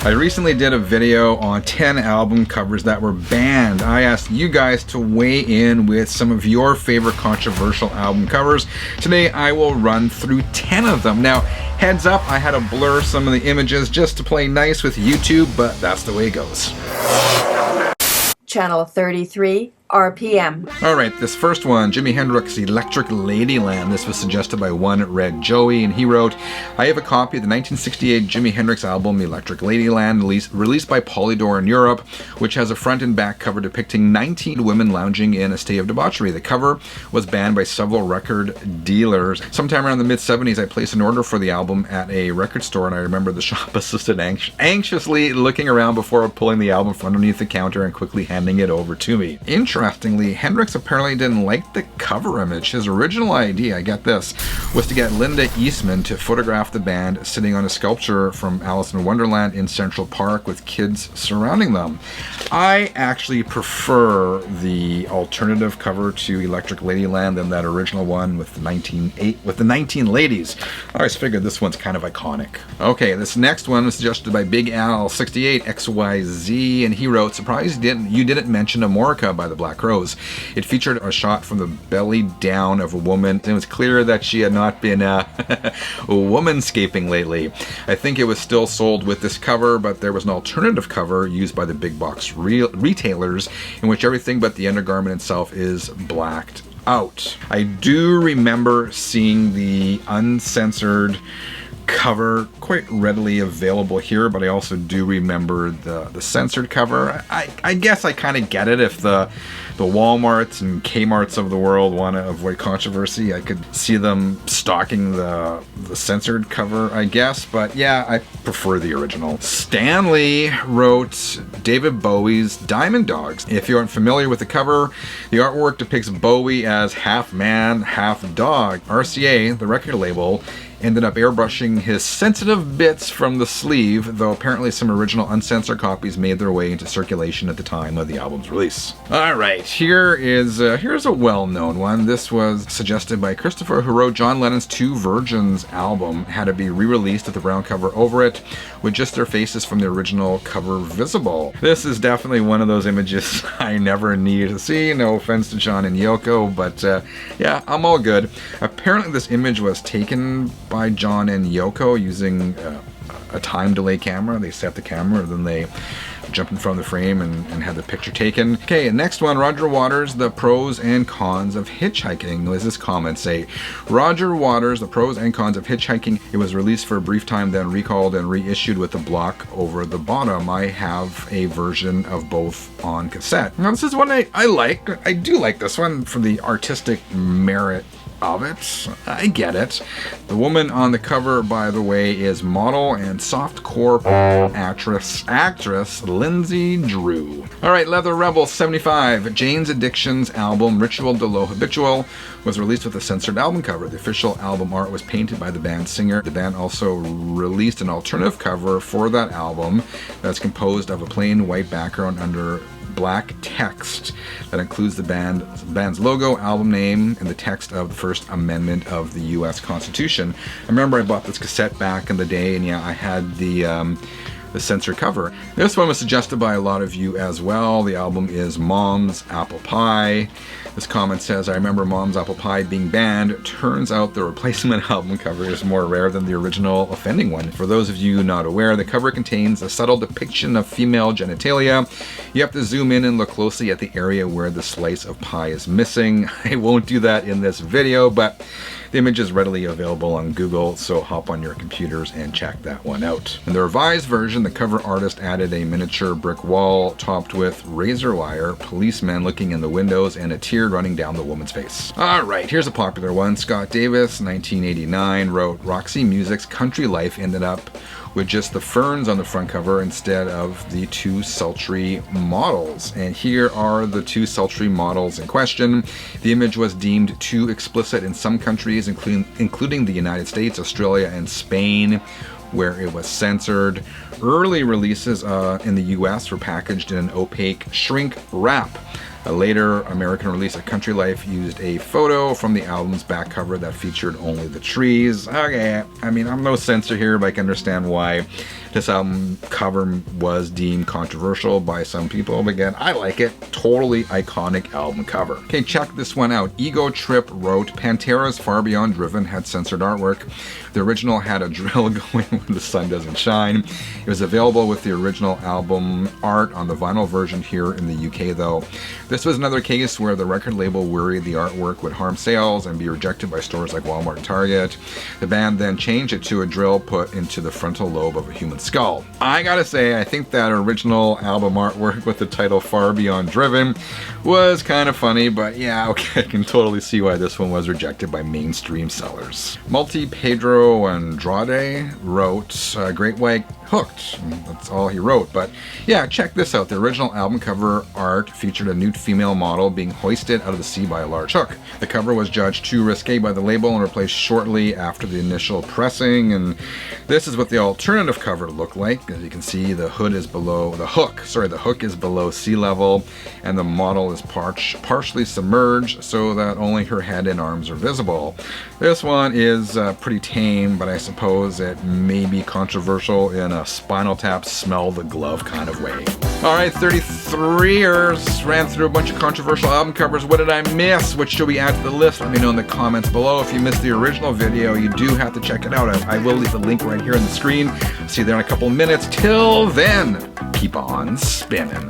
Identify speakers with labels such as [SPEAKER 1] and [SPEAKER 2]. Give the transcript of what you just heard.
[SPEAKER 1] I recently did a video on 10 album covers that were banned. I asked you guys to weigh in with some of your favorite controversial album covers. Today I will run through 10 of them. Now, heads up, I had to blur some of the images just to play nice with YouTube, but that's the way it goes.
[SPEAKER 2] Channel 33 RPM.
[SPEAKER 1] Alright, this first one, Jimi Hendrix, Electric Ladyland. This was suggested by One Red Joey, and he wrote, I have a copy of the 1968 Jimi Hendrix album Electric Ladyland, released by Polydor in Europe, which has a front and back cover depicting 19 women lounging in a state of debauchery. The cover was banned by several record dealers. Sometime around the mid-70s, I placed an order for the album at a record store, and I remember the shop assistant anxiously looking around before pulling the album from underneath the counter and quickly handing it over to me. Interestingly, Hendrix apparently didn't like the cover image. His original idea, get this, was to get Linda Eastman to photograph the band sitting on a sculpture from Alice in Wonderland in Central Park with kids surrounding them. I actually prefer the alternative cover to Electric Ladyland than that original one with the 19 ladies. I always figured this one's kind of iconic. Okay, this next one was suggested by Big Al 68 XYZ, and he wrote, surprised you didn't mention Amorica by the Black Crowes. It featured a shot from the belly down of a woman, and it was clear that she had not been womanscaping lately. I think it was still sold with this cover, but there was an alternative cover used by the big box retailers in which everything but the undergarment itself is blacked out. I do remember seeing the uncensored cover quite readily available here, but I also do remember the censored cover. I guess I kind of get it. If the Walmarts and Kmarts of the world want to avoid controversy, I could see them stocking the censored cover, I guess, but yeah, I prefer the original. Stanley wrote David Bowie's Diamond Dogs. If you aren't familiar with the cover, the artwork depicts Bowie as half man, half dog. RCA, the record label, ended up airbrushing his sensitive bits from the sleeve, though apparently some original uncensored copies made their way into circulation at the time of the album's release. Alright, here's a well-known one. This was suggested by Christopher, who wrote John Lennon's Two Virgins album had to be re-released with the brown cover over it, with just their faces from the original cover visible. This is definitely one of those images I never need to see. No offense to John and Yoko, but yeah, I'm all good. Apparently this image was taken by John and Yoko using a time delay camera. They set the camera, then they jumped in front of the frame and had the picture taken. Okay, next one, Roger Waters, The Pros and Cons of Hitchhiking. What does this comment say? Roger Waters, The Pros and Cons of Hitchhiking. It was released for a brief time, then recalled and reissued with a block over the bottom. I have a version of both on cassette. Now this is one I like. I do like this one for the artistic merit of it. I get it. The woman on the cover, by the way, is model and softcore actress Lindsay Drew. Alright, Leather Rebel 75. Jane's Addiction's album Ritual de lo Habitual was released with a censored album cover. The official album art was painted by the band's singer. The band also released an alternative cover for that album that's composed of a plain white background under black text that includes the band's logo, album name, and the text of the First Amendment of the U.S. Constitution. I remember I bought this cassette back in the day, and yeah, I had the censored cover. This one was suggested by a lot of you as well. The album is Mom's Apple Pie. This comment says, I remember Mom's Apple Pie being banned. Turns out the replacement album cover is more rare than the original offending one. For those of you not aware, the cover contains a subtle depiction of female genitalia. You have to zoom in and look closely at the area where the slice of pie is missing. I won't do that in this video, but the image is readily available on Google, so hop on your computers and check that one out. In the revised version, the cover artist added a miniature brick wall topped with razor wire, policemen looking in the windows, and a tear running down the woman's face. Alright, here's a popular one. Scott Davis, 1989, wrote Roxy Music's Country Life ended up with just the ferns on the front cover instead of the two sultry models. And here are the two sultry models in question. The image was deemed too explicit in some countries, including the United States, Australia, and Spain, where it was censored. Early releases in the US were packaged in an opaque shrink wrap. A later American release of Country Life used a photo from the album's back cover that featured only the trees. Okay, I mean, I'm no censor here, but I can understand why this album cover was deemed controversial by some people. But again, I like it. Totally iconic album cover. Okay, check this one out. Ego Trip wrote, Pantera's Far Beyond Driven had censored artwork. The original had a drill going when the sun doesn't shine. It was available with the original album art on the vinyl version here in the UK though. This was another case where the record label worried the artwork would harm sales and be rejected by stores like Walmart and Target. The band then changed it to a drill put into the frontal lobe of a human skull. I gotta say, I think that original album artwork with the title Far Beyond Driven was kind of funny, but yeah, okay, I can totally see why this one was rejected by mainstream sellers. Pedro Andrade wrote Great White Hooked. That's all he wrote, but yeah, check this out. The original album cover art featured a nude female model being hoisted out of the sea by a large hook. The cover was judged too risque by the label and replaced shortly after the initial pressing, and this is what the alternative cover looked like. As you can see, the hook is below sea level, and the model is partially submerged so that only her head and arms are visible. This one is pretty tame, but I suppose it may be controversial in a Spinal Tap smell the glove kind of way. Alright, 33ers ran through a bunch of controversial album covers. What did I miss? What should we add to the list? Let me know in the comments below. If you missed the original video, you do have to check it out. I will leave the link right here on the screen. See you there in a couple of minutes. Till then, keep on spinning.